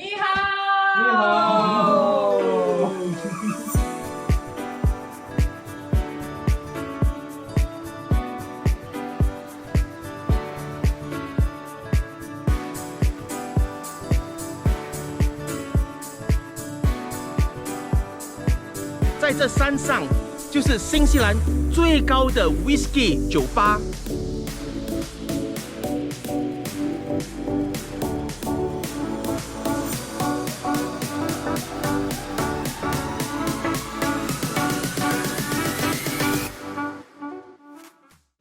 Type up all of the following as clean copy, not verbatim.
你好！你好！在这山上，就是新西兰最高的 whisky 酒吧。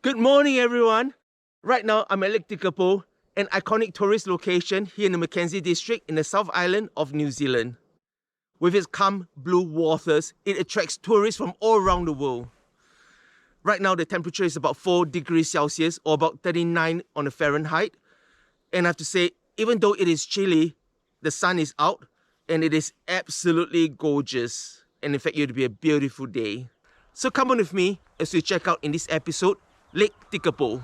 Good morning, everyone. Right now, I'm at Lake Tekapo, an iconic tourist location here in the Mackenzie district in the South Island of New Zealand. With its calm blue waters, it attracts tourists from all around the world. Right now, the temperature is about 4 degrees Celsius or about 39 on the Fahrenheit. And I have to say, even though it is chilly, the sun is out and it is absolutely gorgeous. And in fact, it will be a beautiful day. So come on with me as we check out in this episode, Lake Tekapo.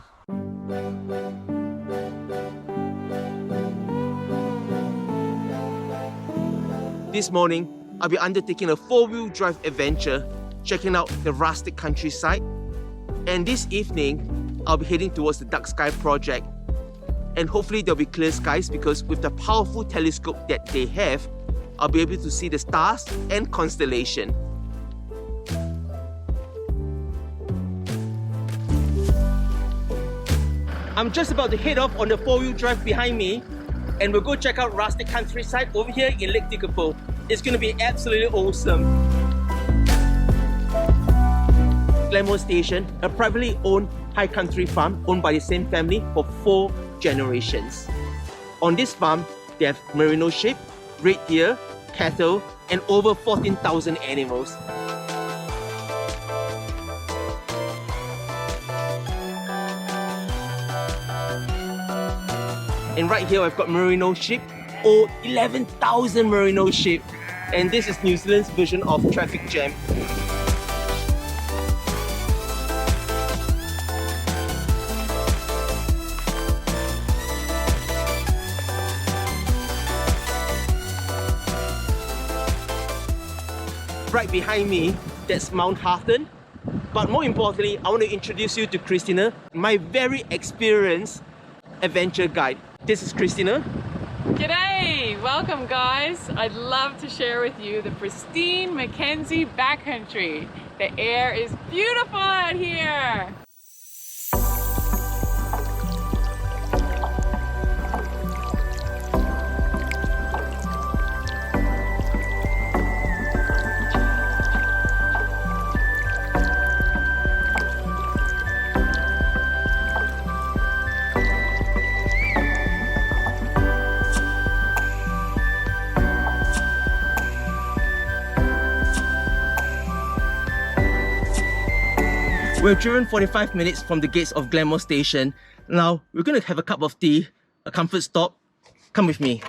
This morning, I'll be undertaking a 4-wheel drive adventure, checking out the rustic countryside. And this evening, I'll be heading towards the Dark Sky project. And hopefully there'll be clear skies because with the powerful telescope that they have, I'll be able to see the stars and constellation. I'm just about to head off on the 4-wheel drive behind me, and we'll go check out rustic countryside over here in Lake Tekapo. It's going to be absolutely awesome. Glenmore Station, a privately owned high country farm owned by the same family for 4 generations. On this farm, they have merino sheep, red deer, cattle, and over 14,000 animals. And right here, I've got merino sheep, or 11,000 merino sheep. And this is New Zealand's version of traffic jam. Right behind me, that's Mount Harton. But more importantly, I want to introduce you to Christina, my very experienced adventure guide. This is Christina. G'day! Welcome, guys. I'd love to share with you the pristine Mackenzie backcountry. The air is beautiful out here. We've driven 45 minutes from the gates of Glenmore Station. Now, we're going to have a cup of tea, a comfort stop. Come with me.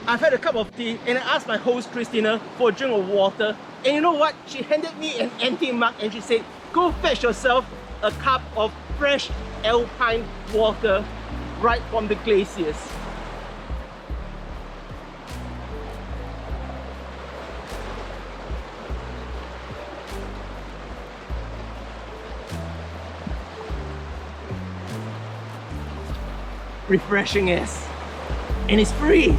I've had a cup of tea and I asked my host Christina for a drink of water. And you know what? She handed me an empty mug and she said, go fetch yourself a cup of fresh alpine water right from the glaciers. Refreshing as, and it's free.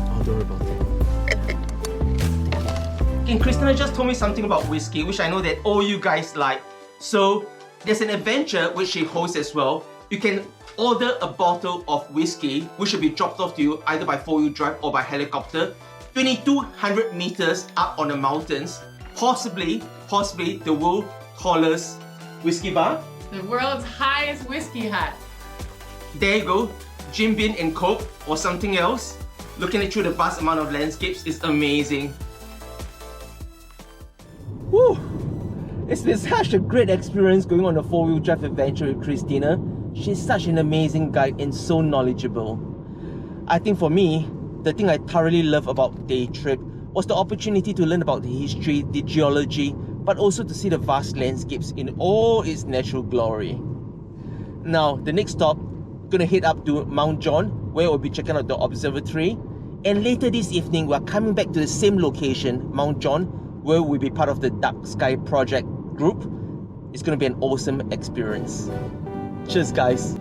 Oh, don't worry about it. And Christina just told me something about whiskey, which I know that all you guys like. So there's an adventure which she hosts as well. You can order a bottle of whiskey, which will be dropped off to you either by 4-wheel drive or by helicopter. 2,200 meters up on the mountains, possibly the world's tallest whiskey bar. The world's highest whiskey hut. There you go, Jim Beam and Coke or something else. Looking at through the vast amount of landscapes is amazing. Woo! It's been such a great experience going on a 4-wheel drive adventure with Christina. She's such an amazing guide and so knowledgeable. I think for me, the thing I thoroughly love about day trip was the opportunity to learn about the history, the geology, but also to see the vast landscapes in all its natural glory. Now, the next stop, gonna head up to Mount John, where we'll be checking out the observatory. And later this evening, we're coming back to the same location, Mount John, where we'll be part of the Dark Sky Project group. It's gonna be an awesome experience. Cheers, guys.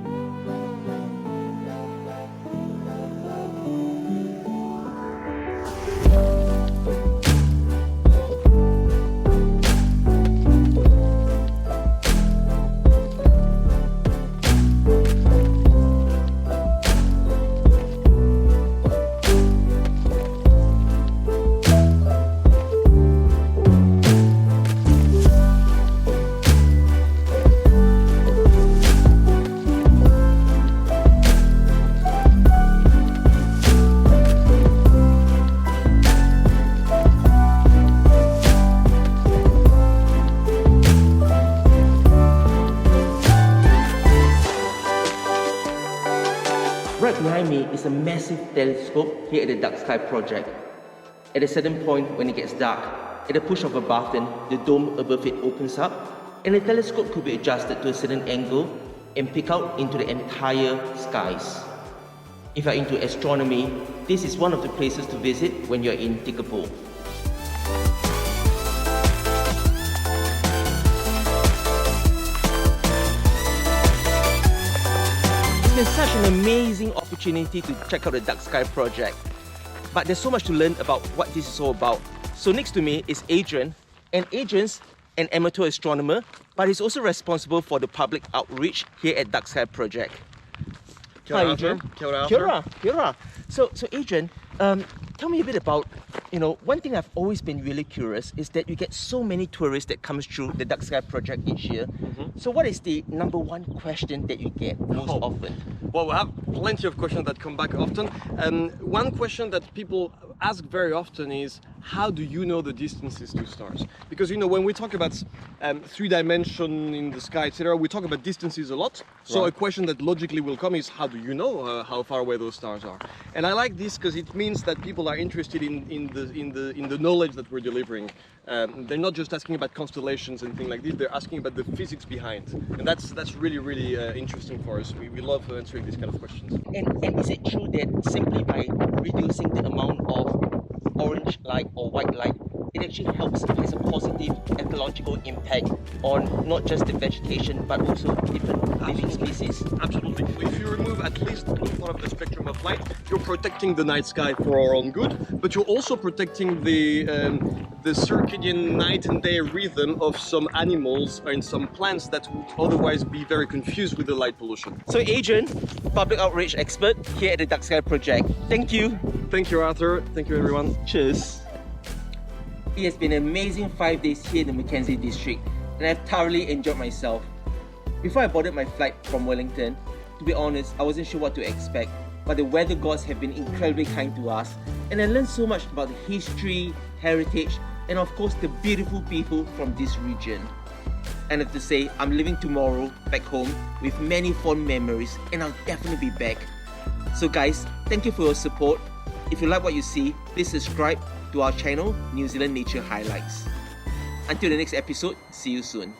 Right behind me is a massive telescope here at the Dark Sky Project. At a certain point when it gets dark, at the push of a button, the dome above it opens up and the telescope could be adjusted to a certain angle and pick out into the entire skies. If you're into astronomy, this is one of the places to visit when you're in Tekapo. It's been such an amazing opportunity to check out the Dark Sky Project. But there's so much to learn about what this is all about. So next to me is Adrian, and Adrian's an amateur astronomer, but he's also responsible for the public outreach here at Dark Sky Project. Hi, Adrian. Kia ora. So Adrian, tell me a bit about, one thing I've always been really curious is that you get so many tourists that comes through the Dark Sky Project each year. So what is the number one question that you get most often? Well, we have plenty of questions that come back often. One question that people ask very often is, how do you know the distances to stars? Because when we talk about 3D in the sky, etc., we talk about distances a lot. So a question that logically will come is, how do you know how far away those stars are? And I like this because it means that people are interested in the knowledge that we're delivering. They're not just asking about constellations and things like this. They're asking about the physics behind, and that's really interesting for us. We love answering these kind of questions. And is it true that simply by reducing the amount of orange light or white light, it actually has a positive ecological impact on not just the vegetation but also different living species? Absolutely. If you remove at least one part of the spectrum of light, you're protecting the night sky for our own good, but you're also protecting the circadian night and day rhythm of some animals and some plants that would otherwise be very confused with the light pollution. So Adrian, public outreach expert here at the Dark Sky Project. Thank you. Thank you, Arthur. Thank you, everyone. Cheers. It has been an amazing 5 days here in the Mackenzie district, and I've thoroughly enjoyed myself. Before I boarded my flight from Wellington, to be honest, I wasn't sure what to expect, but the weather gods have been incredibly kind to us, and I learned so much about the history, heritage, and of course the beautiful people from this region. And I have to say, I'm leaving tomorrow back home with many fond memories, and I'll definitely be back. So guys, thank you for your support. If you like what you see, please subscribe to our channel, New Zealand Nature Highlights. Until the next episode, see you soon.